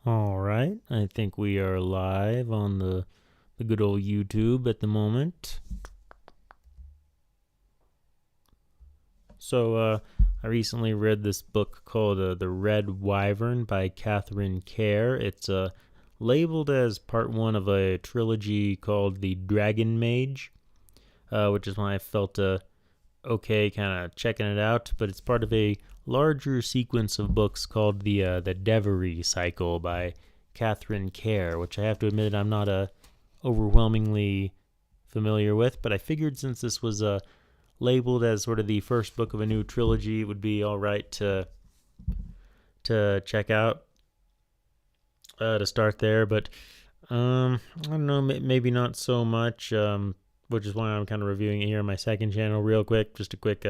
All right, I think we are live on the good old YouTube at the moment. So, I recently read this book called The Red Wyvern by Katharine Kerr. It's labeled as part one of a trilogy called The Dragon Mage, which is why I felt okay kind of checking it out. But it's part of a larger sequence of books called the Devery Cycle by Katharine Kerr, which I have to admit I'm not overwhelmingly familiar with. But I figured since this was labeled as sort of the first book of a new trilogy, it would be all right to check out to start there. But I don't know, maybe not so much. Which is why I'm kind of reviewing it here on my second channel real quick. Just a quick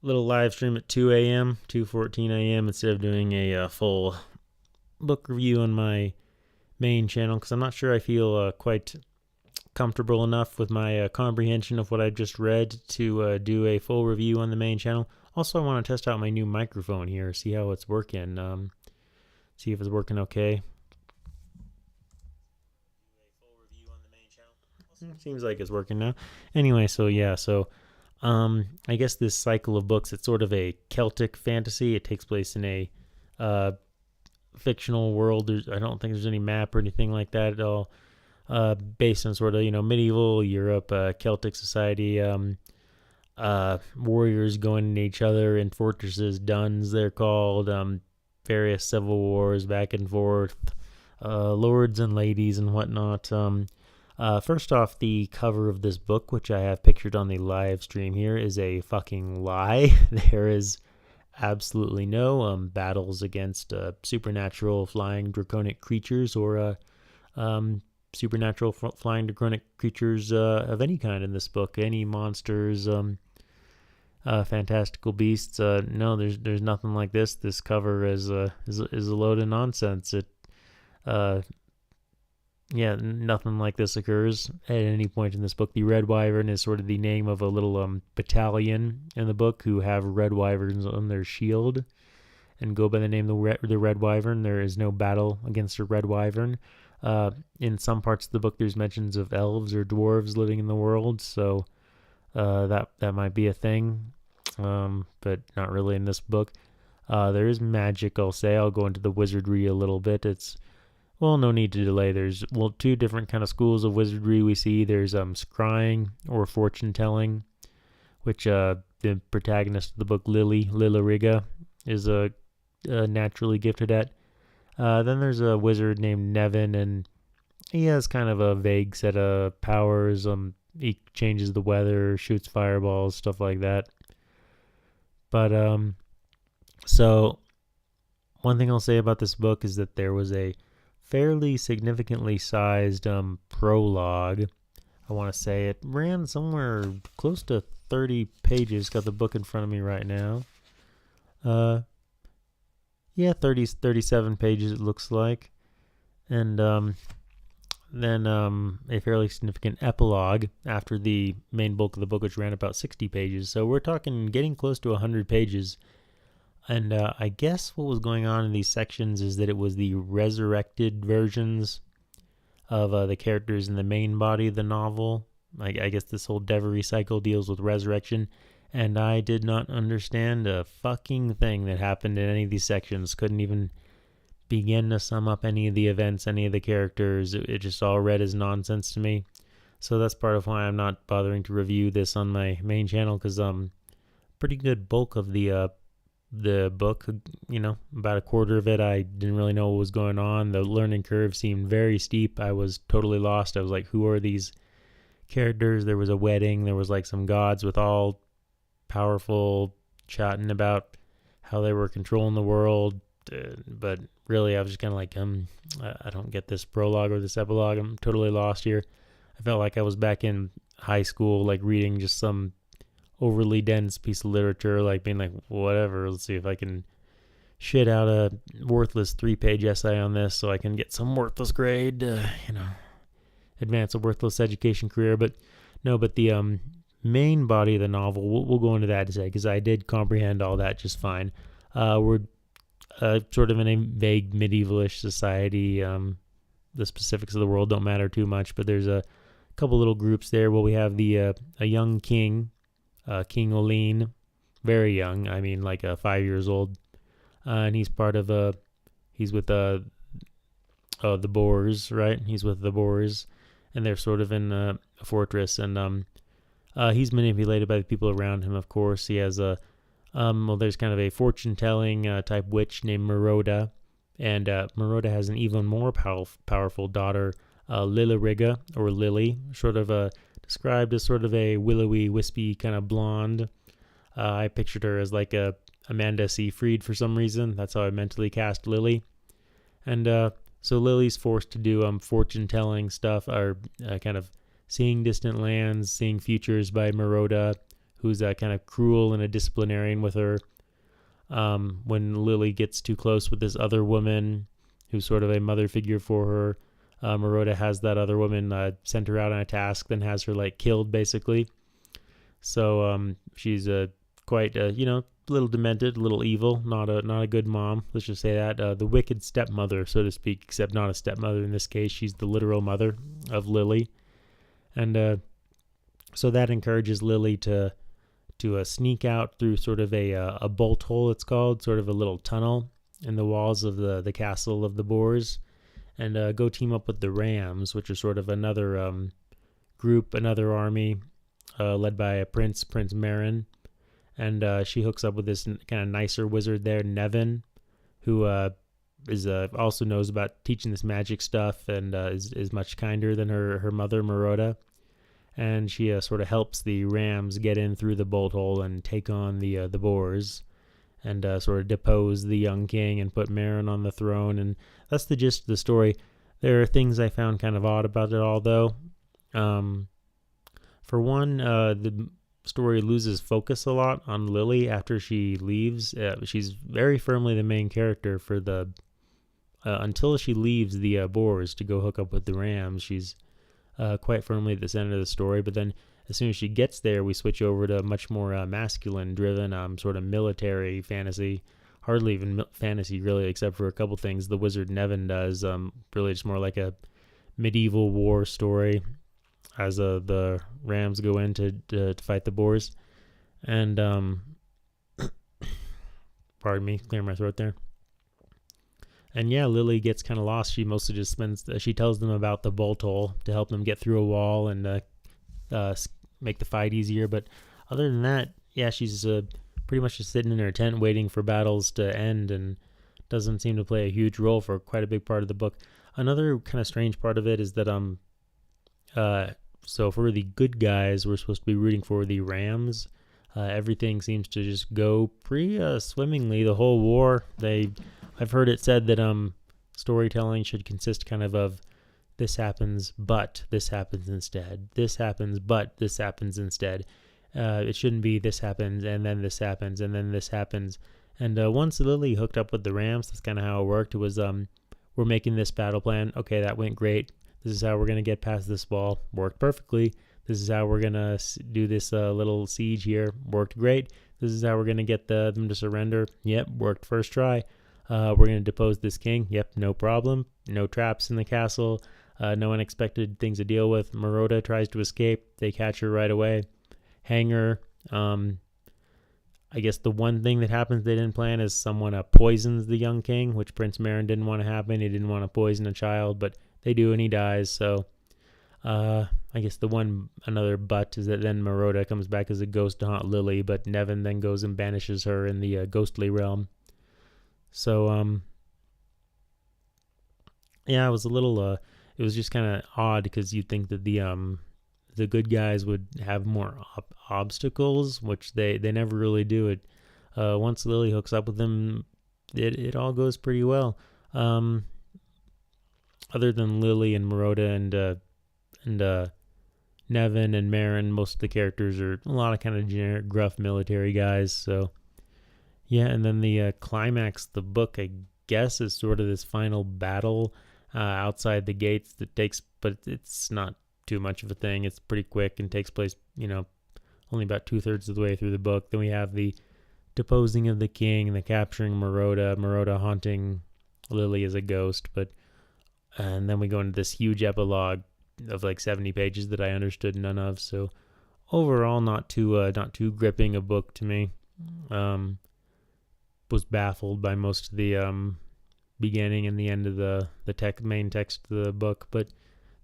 little live stream at 2 a.m., 2:14 a.m. instead of doing a full book review on my main channel, because I'm not sure I feel quite comfortable enough with my comprehension of what I just read to do a full review on the main channel. Also, I want to test out my new microphone here, see how it's working, see if it's working okay. Seems like it's working now. Anyway, so yeah, I guess this cycle of books, it's sort of a Celtic fantasy. It takes place in a fictional world. I don't think there's any map or anything like that at all. Based on sort of, medieval Europe, Celtic society, warriors going into each other in fortresses, duns they're called, various civil wars back and forth, lords and ladies and whatnot. First off, the cover of this book, which I have pictured on the live stream here, is a fucking lie. There is absolutely no battles against supernatural flying draconic creatures or supernatural flying draconic creatures of any kind in this book. Any monsters, fantastical beasts. No, there's nothing like this. This cover is a load of nonsense. Nothing like this occurs at any point in this book. The Red Wyvern is sort of the name of a little battalion in the book who have red wyverns on their shield and go by the name the Red Wyvern. There is no battle against a red wyvern. In some parts of the book, there's mentions of elves or dwarves living in the world, so that might be a thing, but not really in this book. There is magic, I'll say. I'll go into the wizardry a little bit. No need to delay. There's two different kind of schools of wizardry we see. There's scrying or fortune telling, which the protagonist of the book, Lillariga, is naturally gifted at. Then there's a wizard named Nevin, and he has kind of a vague set of powers. He changes the weather, shoots fireballs, stuff like that. But so one thing I'll say about this book is that there was a fairly significantly sized prologue. I want to say it ran somewhere close to 30 pages. Got the book in front of me right now. 37 pages it looks like. And then a fairly significant epilogue after the main bulk of the book, which ran about 60 pages. So we're talking getting close to 100 pages. And I guess what was going on in these sections is that it was the resurrected versions of the characters in the main body of the novel. I guess this whole Devery cycle deals with resurrection, and I did not understand a fucking thing that happened in any of these sections. Couldn't even begin to sum up any of the events, any of the characters. It just all read as nonsense to me. So that's part of why I'm not bothering to review this on my main channel, because pretty good bulk of the book, about a quarter of it, I didn't really know what was going on. The learning curve seemed very steep. I was totally lost. I was like, who are these characters? There was a wedding. There was like some gods with all powerful chatting about how they were controlling the world. But really, I was just kind of like, I don't get this prologue or this epilogue. I'm totally lost here. I felt like I was back in high school, like reading just some overly dense piece of literature, like being like, whatever, let's see if I can shit out a worthless 3-page essay on this so I can get some worthless grade, advance a worthless education career. But the main body of the novel, we'll go into that today, because I did comprehend all that just fine. We're sort of in a vague medievalish society. The specifics of the world don't matter too much, but there's a couple little groups there. Well, we have the a young king, King Oline, very young. I mean, like 5 years old, and he's part of he's with the Boers, right? He's with the Boers, and they're sort of in a fortress, and he's manipulated by the people around him. Of course, he has a well, there's kind of a fortune-telling type witch named Maroda, and Maroda has an even more powerful daughter, Lilliriga, or Lily, sort of described as sort of a willowy, wispy kind of blonde. I pictured her as like a Amanda Seyfried for some reason. That's how I mentally cast Lily. And so Lily's forced to do fortune-telling stuff, or kind of seeing distant lands, seeing futures by Maroda, who's kind of cruel and a disciplinarian with her. When Lily gets too close with this other woman, who's sort of a mother figure for her, Maroda has that other woman sent her out on a task, then has her like killed basically. So she's quite a little demented, a little evil, not a good mom. Let's just say that the wicked stepmother, so to speak, except not a stepmother in this case. She's the literal mother of Lily, and so that encourages Lily to sneak out through sort of a bolt hole. It's called sort of a little tunnel in the walls of the castle of the Boers, and go team up with the Rams, which is sort of another group, another army led by a Prince Marin. And she hooks up with this kind of nicer wizard there, Nevin, who is also knows about teaching this magic stuff, and is much kinder than her mother, Maroda. And she sort of helps the Rams get in through the bolt hole and take on the Boers, and sort of depose the young king and put Marin on the throne. And that's the gist of the story. There are things I found kind of odd about it all, though. For one, the story loses focus a lot on Lily after she leaves. She's very firmly the main character for the until she leaves the Boers to go hook up with the Rams. She's quite firmly at the center of the story. But then as soon as she gets there, we switch over to much more masculine-driven sort of military fantasy. Hardly even fantasy, really, except for a couple things the wizard Nevin does. Really just more like a medieval war story, as the Rams go in to fight the Boers. And, pardon me, clear my throat there. And yeah, Lily gets kind of lost. She mostly just she tells them about the bolt hole to help them get through a wall and make the fight easier. But other than that, yeah, she's pretty much just sitting in her tent waiting for battles to end, and doesn't seem to play a huge role for quite a big part of the book. Another kind of strange part of it is that so for the good guys, we're supposed to be rooting for the Rams. Everything seems to just go pretty swimmingly the whole war. I've heard it said that storytelling should consist kind of this happens, but this happens instead. This happens, but this happens instead. It shouldn't be this happens, and then this happens, and then this happens. And once Lily hooked up with the Rams, that's kind of how it worked. It was, we're making this battle plan. Okay, that went great. This is how we're going to get past this wall. Worked perfectly. This is how we're going to do this little siege here. Worked great. This is how we're going to get them to surrender. Yep, worked first try. We're going to depose this king. Yep, no problem. No traps in the castle. No unexpected things to deal with. Maroda tries to escape. They catch her right away. Hang her. I guess the one thing that happens they didn't plan is someone poisons the young king, which Prince Marin didn't want to happen. He didn't want to poison a child, but they do, and he dies. So I guess another but is that then Maroda comes back as a ghost to haunt Lily, but Nevin then goes and banishes her in the ghostly realm. So yeah, it was a little it was just kind of odd, because you'd think that the good guys would have more obstacles, which they never really do. It once Lily hooks up with them, it all goes pretty well. Other than Lily and Maroda and Nevin and Marin, most of the characters are a lot of kind of generic, gruff military guys. So yeah, and then the climax of the book, I guess, is sort of this final battle outside the gates but it's not too much of a thing. It's pretty quick and takes place, only about 2/3 of the way through the book. Then we have the deposing of the king, the capturing Maroda haunting Lily as a ghost, and then we go into this huge epilogue of like 70 pages that I understood none of. So overall, not too gripping a book to me. Was baffled by most of the beginning and the end of the main text of the book, but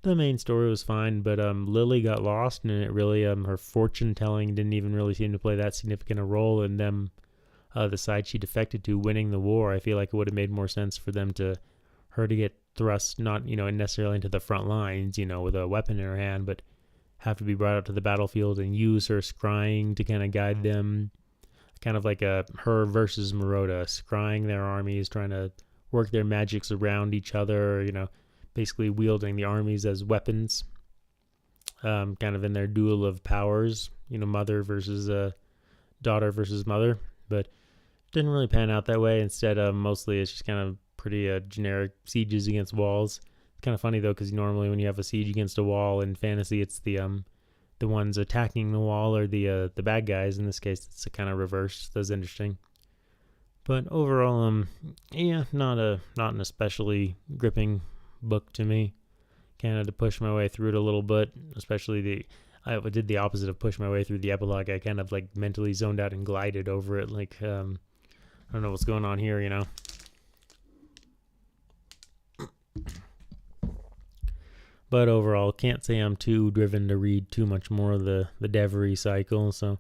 the main story was fine. But Lily got lost, and it really her fortune telling didn't even really seem to play that significant a role in them. The side she defected to winning the war. I feel like it would have made more sense for her to get thrust, not necessarily into the front lines, with a weapon in her hand, but have to be brought out to the battlefield and use her scrying to kind of guide them. Kind of like her versus Maroda, scrying their armies, trying to work their magics around each other, basically wielding the armies as weapons, kind of in their duel of powers, mother versus daughter versus mother, but didn't really pan out that way. Instead, mostly it's just kind of pretty generic sieges against walls. It's kind of funny though, because normally when you have a siege against a wall in fantasy, it's the ones attacking the wall or the bad guys. In this case, it's kind of reversed. That's interesting. But overall, not an especially gripping book to me. Kind of had to push my way through it a little bit, especially I did the opposite of push my way through the epilogue. I kind of like mentally zoned out and glided over it. Like, I don't know what's going on here, But overall, can't say I'm too driven to read too much more of the Devery cycle, so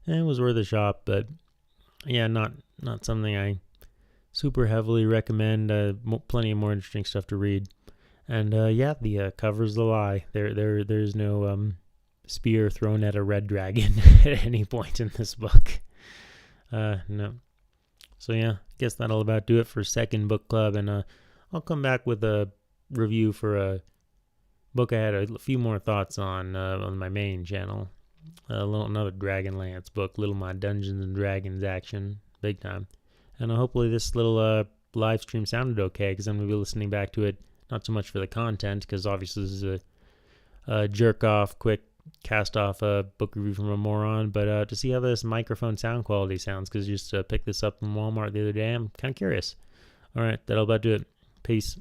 it was worth a shot. But yeah, not something I super heavily recommend. Plenty of more interesting stuff to read, and the cover's the lie. There's no spear thrown at a red dragon at any point in this book. No. So yeah, I guess that'll about do it for second book club, and I'll come back with a review for a book I had a few more thoughts on my main channel. Another Dragonlance book, Little My Dungeons and Dragons action, big time. And hopefully this little live stream sounded okay, because I'm going to be listening back to it, not so much for the content, because obviously this is a jerk-off, quick cast-off book review from a moron, but to see how this microphone sound quality sounds, because I just picked this up from Walmart the other day. I'm kind of curious. All right, that'll about do it. Peace.